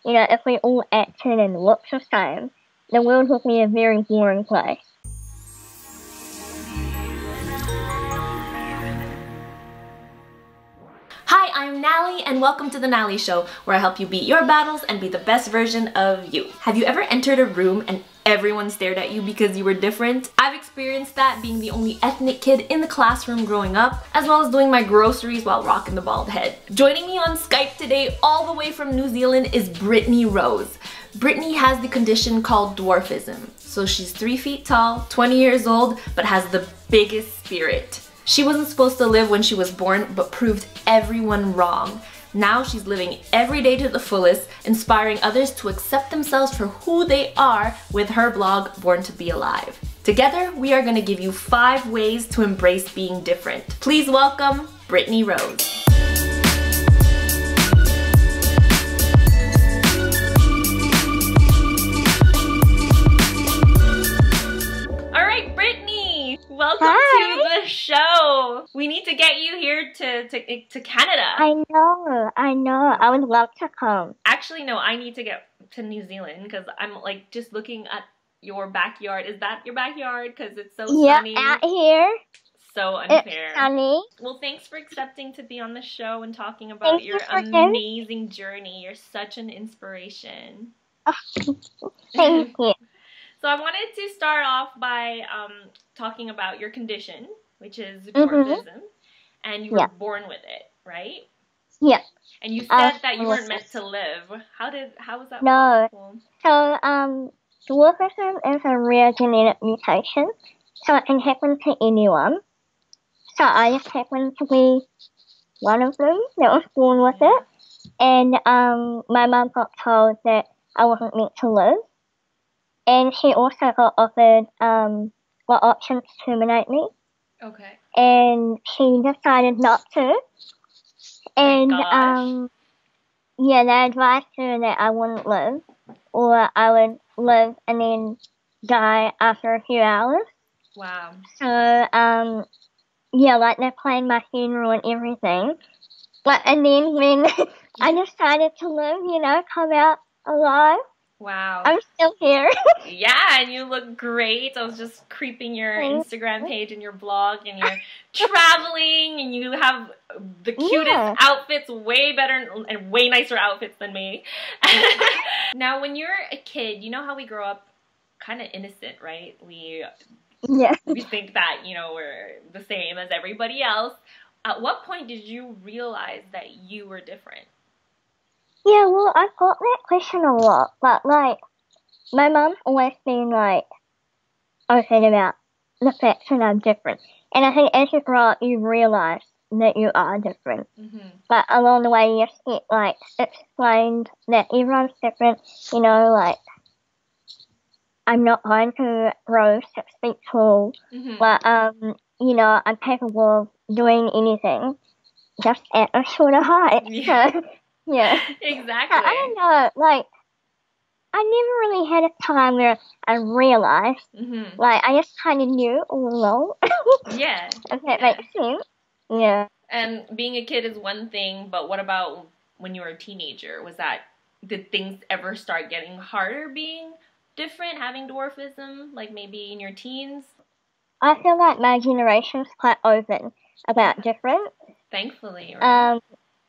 if we all acted and looked the same, the world would be a very boring place. Hi, I'm Nalie, and welcome to the Nalie Show, where I help you beat your battles and be the best version of you. Have you ever entered a room and everyone stared at you because you were different? I've experienced that being the only ethnic kid in the classroom growing up, as well as doing my groceries while rocking the bald head. Joining me on Skype today, all the way from New Zealand, is Brittany Rose. Brittany has the condition called dwarfism. So she's 3 feet tall, 20 years old, but has the biggest spirit. She wasn't supposed to live when she was born, but proved everyone wrong. Now she's living every day to the fullest, inspiring others to accept themselves for who they are with her blog, Born to Be Alive. Together, we are gonna give you 5 ways to embrace being different. Please welcome Brittany Rose. Welcome to the show. We need to get you here to Canada. I know. I would love to come. Actually, no, I need to get to New Zealand because I'm like just looking at your backyard. Is that your backyard? Because it's so sunny. Yeah, out here. So unfair. It's sunny. Well, thanks for accepting to be on the show and talking about your amazing journey. You're such an inspiration. Thank you. So I wanted to start off by talking about your condition, which is dwarfism, and you were born with it, right? Yeah. And you said that you weren't meant to live. How was that possible? So, dwarfism is a rare genetic mutation, so it can happen to anyone. So I just happened to be one of them that was born with it, and my mum got told that I wasn't meant to live. And she also got offered options to terminate me. Okay. And she decided not to. And yeah, they advised her that I wouldn't live, or I would live and then die after a few hours. Wow. So yeah, like they planned my funeral and everything. And then when I decided to live, come out alive. Wow. I'm still here. Yeah, and you look great. I was just creeping your Instagram page and your blog, and you're traveling, and you have the cutest outfits, way better and way nicer outfits than me. Now, when you're a kid, you know how we grow up kind of innocent, right? We think that, we're the same as everybody else. At what point did you realize that you were different? Yeah, well, I've got that question a lot, but, my mum's always been, open about the fact that I'm different. And I think as you grow up, you realize that you are different. Mm-hmm. But along the way, you just get, explained that everyone's different, I'm not going to grow 6 feet tall, but, I'm capable of doing anything just at a shorter height, so... Yeah. Exactly. I don't know, I never really had a time where I realized, I just kind of knew all along. Yeah. If that makes sense. Yeah. And being a kid is one thing, but what about when you were a teenager? Did things ever start getting harder being different, having dwarfism, maybe in your teens? I feel like my generation's quite open about different. Thankfully, right?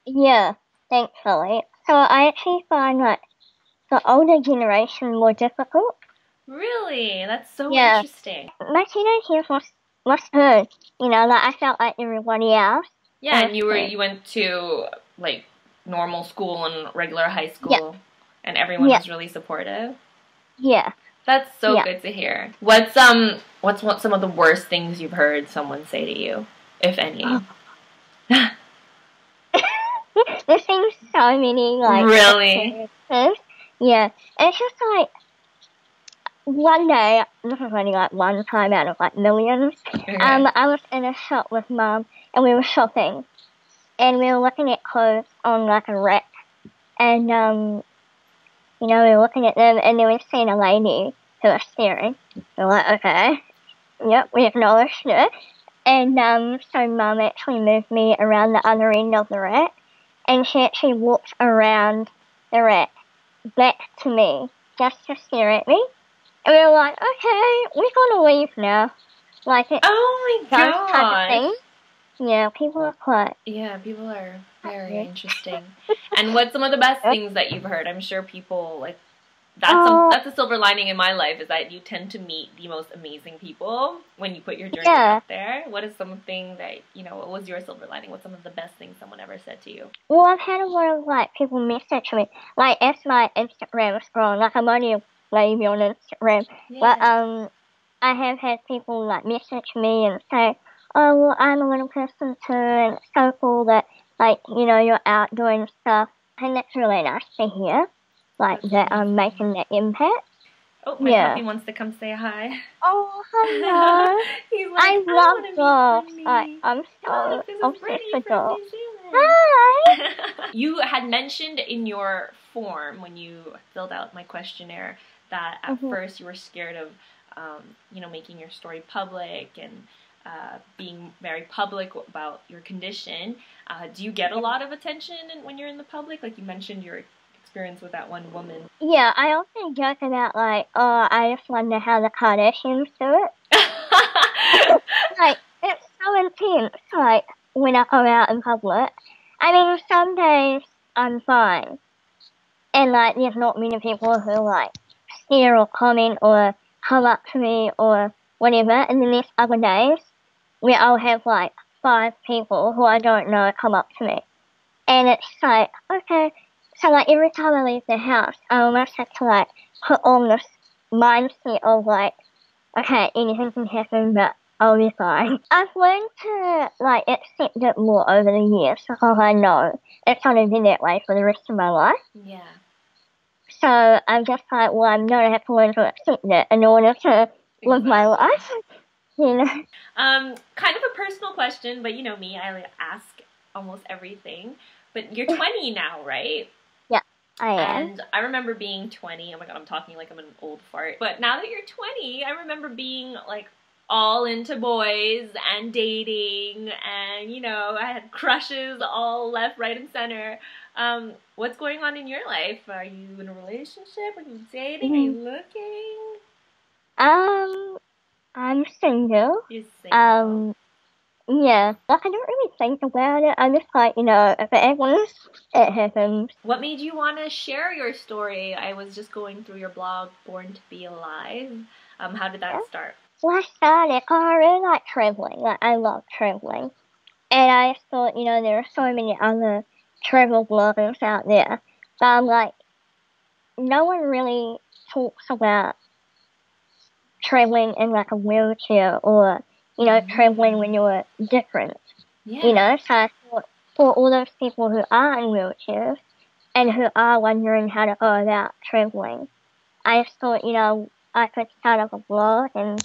Yeah. Thankfully. So I actually find the older generation more difficult. Really? That's so interesting. My teenage years was good. I felt like everybody else. Yeah, and you went to normal school and regular high school, and everyone was really supportive. Yeah. That's so good to hear. What's some of the worst things you've heard someone say to you, if any? There's been so many, really? Yeah. And it's just, one day, this is only, one time out of, millions, Okay. I was in a shop with Mum, and we were shopping, and we were looking at clothes on, a rack, and, we were looking at them, and then we seen a lady who was staring. We're like, okay. Yep, we acknowledged it. And, so Mum actually moved me around the other end of the rack, and she actually walked around the rack back to me just to stare at me. And we were like, okay, we're gonna leave now. Like, it's Oh my those type of god. things. Yeah, people are quite... Yeah, people are very interesting. And what's some of the best things that you've heard? I'm sure people, like, that's a silver lining in my life, is that you tend to meet the most amazing people when you put your journey out there. What is something that, you know, what was your silver lining? What's some of the best things someone ever said to you? Well, I've had a lot of, like, people message me. Like, as my Instagram is growing, like, I'm only a baby on Instagram. Yeah. But, I have had people, like, message me and say, oh, well, I'm a little person too, and it's so cool that, like, you know, you're out doing stuff. And that's really nice to hear, like, that I'm making that impact. Oh, my puppy wants to come say hi. Oh, hello. He's like, I love dogs. I'm so obsessed with dogs. Hi. You had mentioned in your form, when you filled out my questionnaire, that at first you were scared of, you know, making your story public and being very public about your condition. Do you get a lot of attention when you're in the public? Like you mentioned your experience with that one woman. Yeah, I often joke about, like, oh, I just wonder how the Kardashians do it. Like, it's so intense, like, when I go out in public. I mean, some days I'm fine. And, like, there's not many people who, like, stare or comment or come up to me or whatever. And then there's other days where I'll have, like, 5 people who I don't know come up to me. And it's like, okay. So, like, every time I leave the house, I almost have to, like, put on this mindset of, like, okay, anything can happen, but I'll be fine. I've learned to, like, accept it more over the years, because I know it's going to be that way for the rest of my life. Yeah. So I'm just like, well, I'm going to have to learn to accept it in order to live my life, you know. Kind of a personal question, but you know me, I ask almost everything. But you're 20 now, right? Yeah, I am. And I remember being 20. Oh my god, I'm talking like I'm an old fart. But now that you're 20, I remember being like all into boys and dating, and you know, I had crushes all left, right, and center. What's going on in your life? Are you in a relationship? Are you dating? Are you looking? I'm single. You're single. Yeah, like, I don't really think about it. I'm just like, you know, if it happens, it happens. What made you want to share your story? I was just going through your blog, Born to Be Alive. How did that start? Well, I started, I really like traveling. Like, I love traveling. And I just thought, you know, there are so many other travel bloggers out there. But I'm like, no one really talks about traveling in, like, a wheelchair or, you know, traveling when you're different. Yeah. You know, so I thought for all those people who are in wheelchairs and who are wondering how to go about traveling, I just thought, you know, I could start up a blog and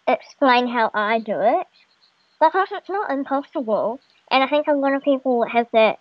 explain how I do it. Because it's not impossible. And I think a lot of people have that,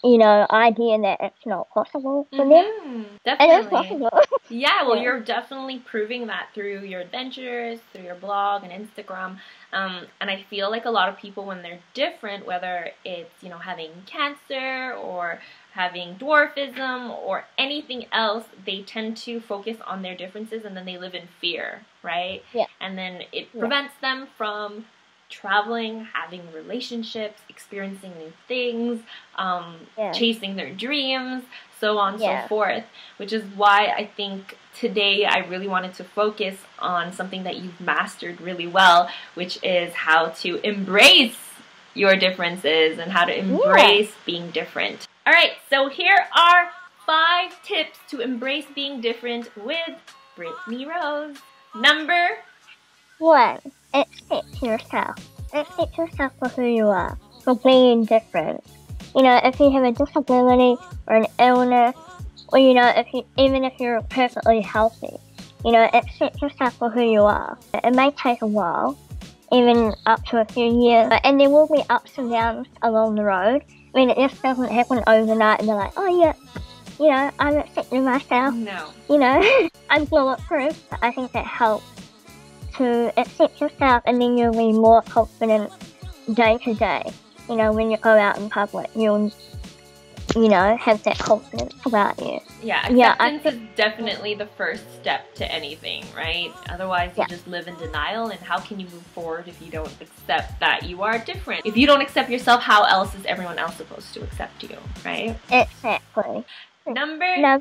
you know, idea that it's not possible for them. Definitely. It is possible. Yeah, well, you're definitely proving that through your adventures, through your blog and Instagram. And I feel like a lot of people, when they're different, whether it's, you know, having cancer or having dwarfism or anything else, they tend to focus on their differences and then they live in fear, right? Yeah. And then it prevents them from traveling, having relationships, experiencing new things, chasing their dreams, so on and so forth, which is why I think today I really wanted to focus on something that you've mastered really well, which is how to embrace your differences and how to embrace being different. All right, so here are 5 tips to embrace being different with Brittany Rose. Number 1. Accept yourself. Accept yourself for who you are, for being different. You know, if you have a disability or an illness, or, you know, even if you're perfectly healthy, you know, accept yourself for who you are. It may take a while, even up to a few years, and there will be ups and downs along the road. I mean, it just doesn't happen overnight and they're like, oh yeah, you know, I'm accepting myself. No. You know, I'm bulletproof. I think that helps to accept yourself, and then you'll be more confident day to day. You know, when you go out in public, you'll you know, have that confidence about you. Yeah, acceptance is definitely the first step to anything, right? Otherwise, you just live in denial, and how can you move forward if you don't accept that you are different? If you don't accept yourself, how else is everyone else supposed to accept you, right? Exactly. Number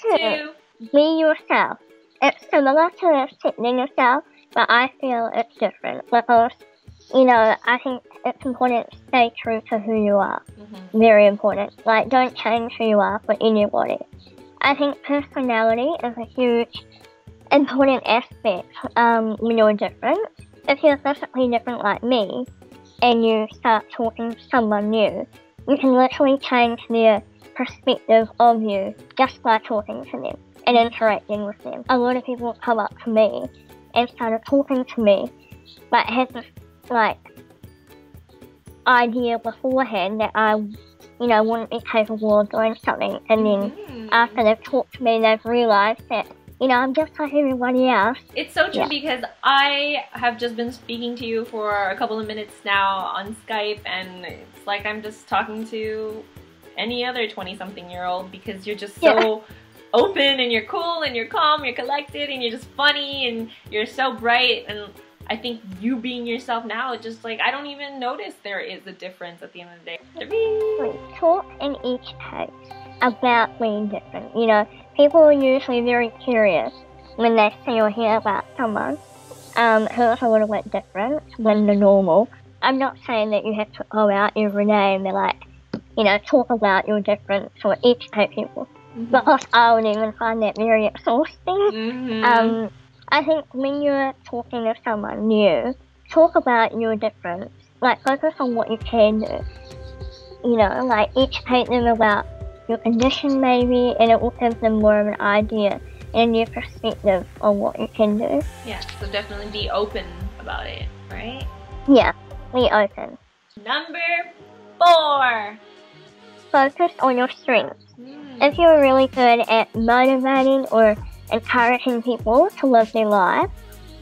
2. Be yourself. It's similar to accepting yourself, but I feel it's different because, you know, I think it's important to stay true to who you are. Very important. Like, don't change who you are for anybody. I think personality is a huge, important aspect when you're different. If you're physically different like me, and you start talking to someone new, you can literally change their perspective of you just by talking to them and interacting with them. A lot of people come up to me and started talking to me, but had this, like, idea beforehand that I, you know, wouldn't be capable of doing something, and then after they've talked to me, they've realised that, you know, I'm just like everybody else. It's so true because I have just been speaking to you for a couple of minutes now on Skype, and it's like I'm just talking to any other 20-something-year-old because you're just so open, and you're cool, and you're calm, you're collected, and you're just funny, and you're so bright. And I think you being yourself now, it's just like I don't even notice there is a difference at the end of the day. We talk in each case about being different. You know, people are usually very curious when they see or hear about someone who's a little bit different than the normal. I'm not saying that you have to go out every day and be like, you know, talk about your difference or educate people, because I would even find that very exhausting. I think when you're talking to someone new, talk about your difference. Like, focus on what you can do. You know, like, educate them about your condition maybe, and it will give them more of an idea and your perspective on what you can do. Yeah, so definitely be open about it, right? Yeah, be open. Number 4. Focus on your strengths. If you're really good at motivating or encouraging people to live their life,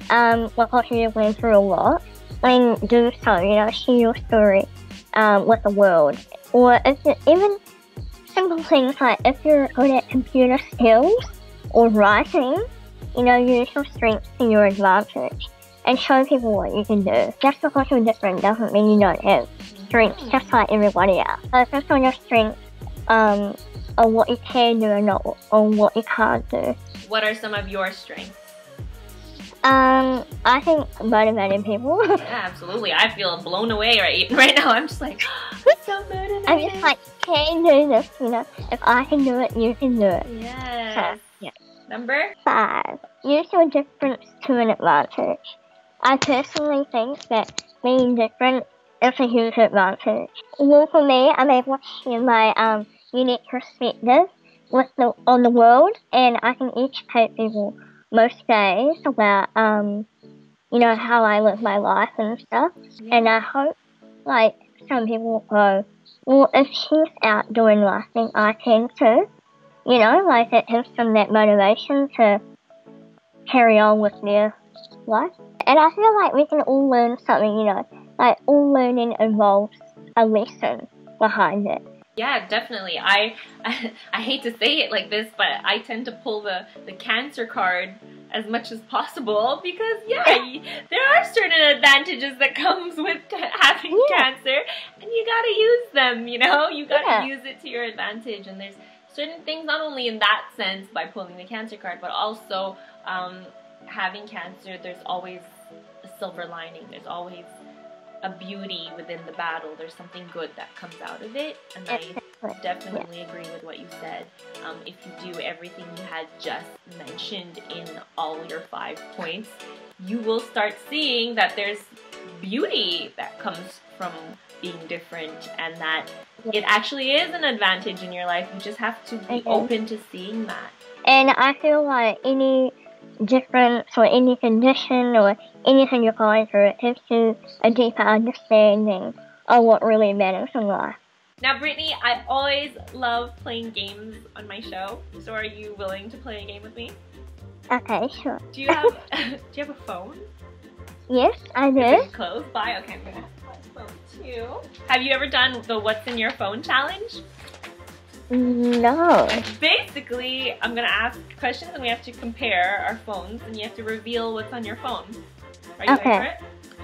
because you've been through a lot, then do so, you know, share your story with the world. Or if you, even simple things like if you're good at computer skills or writing, you know, use your strengths to your advantage and show people what you can do. Just because you're different doesn't mean you don't have strengths, just like everybody else. Focus on your strengths, on what you can do and not on what you can't do. What are some of your strengths? I think motivating people. Yeah, absolutely. I feel blown away right now. I'm just like, I'm so motivated. I'm just like, can do this, you know. If I can do it, you can do it. Yes. So, Number 5. Use your difference to an advantage. I personally think that being different is a huge advantage. Well, for me, I'm able to share my unique perspective on the world, and I can educate people most days about, you know, how I live my life and stuff. And I hope, like, some people go, well, if she's out doing life, then I can too. You know, like, it gives them that motivation to carry on with their life. And I feel like we can all learn something, you know, like, all learning involves a lesson behind it. Yeah, definitely. I hate to say it like this, but I tend to pull the cancer card as much as possible because, yeah, there are certain advantages that comes with having cancer, and you gotta use them, you know? You gotta use it to your advantage, and there's certain things, not only in that sense by pulling the cancer card, but also having cancer, there's always a silver lining. There's always a beauty within the battle. There's something good that comes out of it, and I definitely agree with what you said. If you do everything you had just mentioned in all your 5 points, you will start seeing that there's beauty that comes from being different, and that it actually is an advantage in your life. You just have to be open to seeing that. And I feel like any difference or any condition or anything you're going through, it gives you a deeper understanding of what really matters in life. Now, Brittany, I always love playing games on my show, so are you willing to play a game with me? Okay, sure. Do you have a phone? Yes, I do. Is it close by? Okay, I'm gonna have my phone too. Have you ever done the What's in Your Phone challenge? No. Basically, I'm gonna ask questions and we have to compare our phones and you have to reveal what's on your phone. Are you ready for it?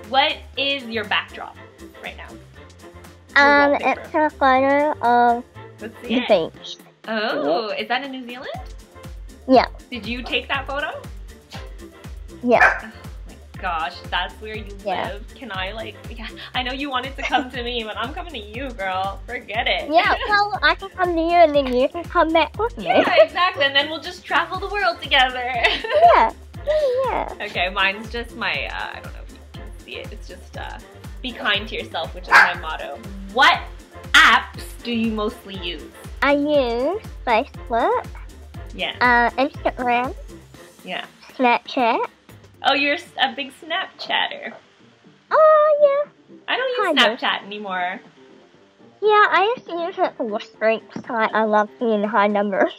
What is your backdrop right now? It's a photo of the beach. Oh, is that in New Zealand? Yeah. Did you take that photo? Yeah. Oh my gosh, that's where you live. Can I I know you wanted to come to me, but I'm coming to you, girl. Forget it. Yeah, well, I can come to you and then you can come back with me. Yeah, exactly. And then we'll just travel the world together. Yeah. Yeah. Okay, mine's just my, I don't know if you can see it. It's just, be kind to yourself, which is my motto. What apps do you mostly use? I use Facebook. Yeah. Instagram. Yeah. Snapchat. Oh, you're a big Snapchatter. Oh, yeah. I don't use Snapchat anymore. Yeah, I used to use it for streaks. I love seeing high numbers.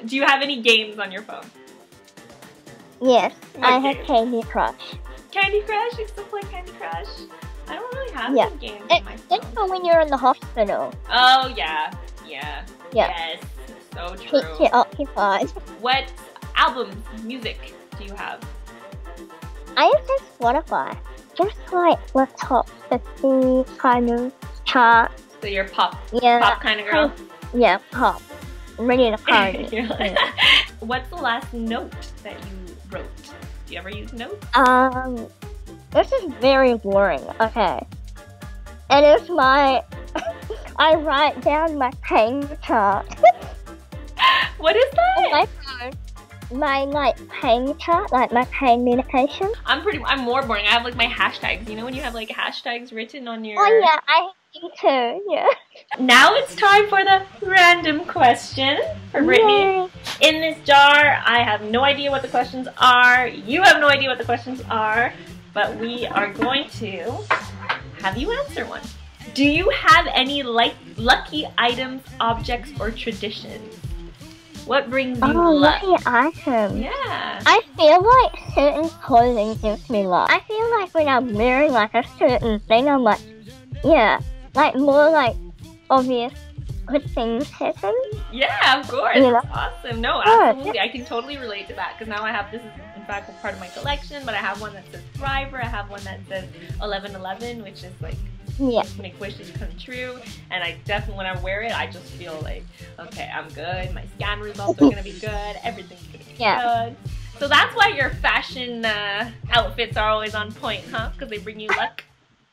Do you have any games on your phone? Yes, I games? have Candy Crush. Candy Crush? You still play Candy Crush? I don't really have any games on my phone. It's for when you're in the hospital. Oh, yeah. Yeah. Yes. So true. Keeps you occupied. What albums, music do you have? I use Spotify. Just like the top 50 kind of chart. So you're pop kind of girl? Yeah, pop. Ready to party. What's the last note that you wrote? Do you ever use notes? This is very boring. Okay. It is my... I write down my pain chart. What is that? On my phone. My pain chart, like my pain medication. I'm more boring. I have like my hashtags. You know when you have like hashtags written on your... Oh yeah, I do too, yeah. Now it's time for the random question for Brittany. Yay. In this jar, I have no idea what the questions are. You have no idea what the questions are. But we are going to have you answer one. Do you have any lucky items, objects, or traditions? What brings you luck? Lucky items. Yeah. I feel like certain clothing gives me luck. I feel like when I'm wearing like a certain thing, I'm like, yeah, like more like obvious good things happen. Yeah, of course. You know? Awesome. No, absolutely. I can totally relate to that because now I have, this is in fact a part of my collection, but I have one that says Thriver. I have one that says 1111, which is like, make wishes come true. And I definitely, when I wear it, I just feel like, okay, I'm good. My scan results are going to be good. Everything's going to be good. So that's why your fashion outfits are always on point, huh? Because they bring you luck.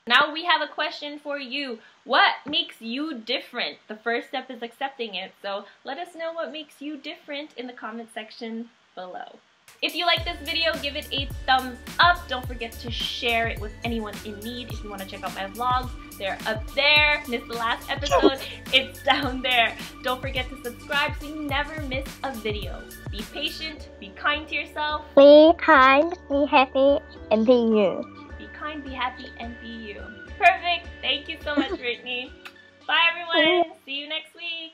Now we have a question for you. What makes you different? The first step is accepting it. So let us know what makes you different in the comment section below. If you like this video, give it a thumbs up. Don't forget to share it with anyone in need. If you want to check out my vlogs, they're up there. Missed the last episode, it's down there. Don't forget to subscribe so you never miss a video. Be patient, be kind to yourself. Be kind, be happy, and be you. Be kind, be happy, and be you. Perfect. Thank you so much, Brittany. Bye, everyone. See you next week.